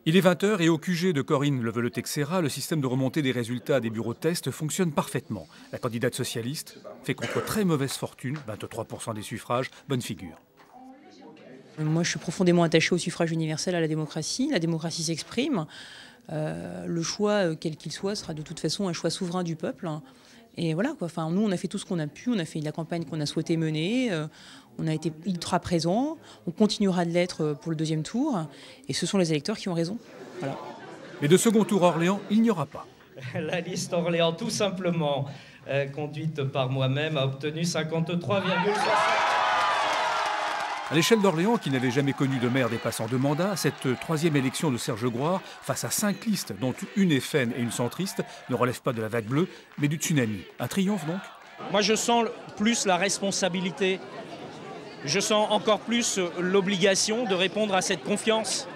Il est 20 h et au QG de Corinne Leveleux-Texera, le système de remontée des résultats des bureaux de test fonctionne parfaitement. La candidate socialiste fait contre très mauvaise fortune, 23% des suffrages, bonne figure. Moi, je suis profondément attachée au suffrage universel, à la démocratie. La démocratie s'exprime. Le choix, quel qu'il soit, sera de toute façon un choix souverain du peuple. Et voilà, quoi. Enfin, nous, on a fait tout ce qu'on a pu. On a fait la campagne qu'on a souhaité mener. On a été ultra présents. On continuera de l'être pour le deuxième tour. Et ce sont les électeurs qui ont raison. Voilà. Mais de second tour Orléans, il n'y aura pas. La liste Orléans, tout simplement, conduite par moi-même, a obtenu 53,60%. À l'échelle d'Orléans, qui n'avait jamais connu de maire dépassant 2 mandats, cette troisième élection de Serge Grouard, face à 5 listes, dont une FN et une centriste, ne relève pas de la vague bleue, mais du tsunami. Un triomphe donc ? Moi, je sens plus la responsabilité. Je sens encore plus l'obligation de répondre à cette confiance.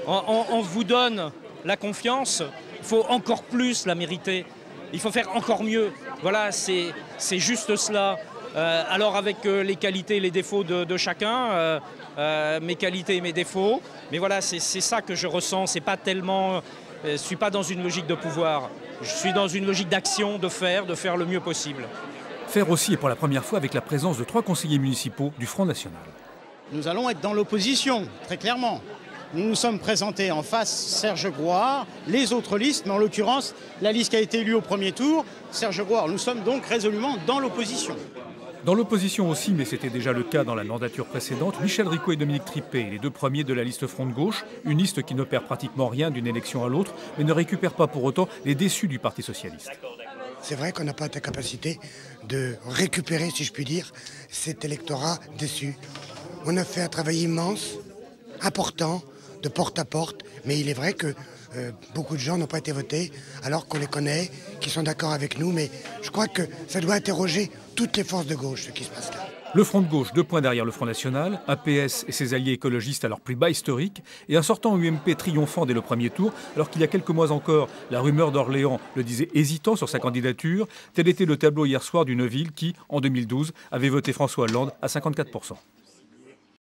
On vous donne la confiance, il faut encore plus la mériter. Il faut faire encore mieux. Voilà, c'est juste cela. Alors avec les qualités et les défauts de chacun, mes qualités et mes défauts. Mais voilà, c'est ça que je ressens. C'est pas tellement, je ne suis pas dans une logique de pouvoir. Je suis dans une logique d'action, de faire le mieux possible. Faire aussi et pour la première fois avec la présence de 3 conseillers municipaux du Front National. Nous allons être dans l'opposition, très clairement. Nous nous sommes présentés en face Serge Grouard, les autres listes, mais en l'occurrence, la liste qui a été élue au premier tour, Serge Grouard. Nous sommes donc résolument dans l'opposition. Dans l'opposition aussi, mais c'était déjà le cas dans la mandature précédente, Michel Ricot et Dominique Trippé, les 2 premiers de la liste Front de Gauche, une liste qui ne perd pratiquement rien d'une élection à l'autre, mais ne récupère pas pour autant les déçus du Parti socialiste. C'est vrai qu'on n'a pas la capacité de récupérer, si je puis dire, cet électorat déçu. On a fait un travail immense, important, de porte à porte, mais il est vrai que beaucoup de gens n'ont pas été votés, alors qu'on les connaît, qui sont d'accord avec nous, mais je crois que ça doit interroger toutes les forces de gauche, ce qui se passe là. Le Front de Gauche, 2 points derrière le Front National, un PS et ses alliés écologistes à leur plus bas historique, et un sortant UMP triomphant dès le premier tour, alors qu'il y a quelques mois encore, la rumeur d'Orléans le disait hésitant sur sa candidature. Tel était le tableau hier soir d'une ville qui, en 2012, avait voté François Hollande à 54%.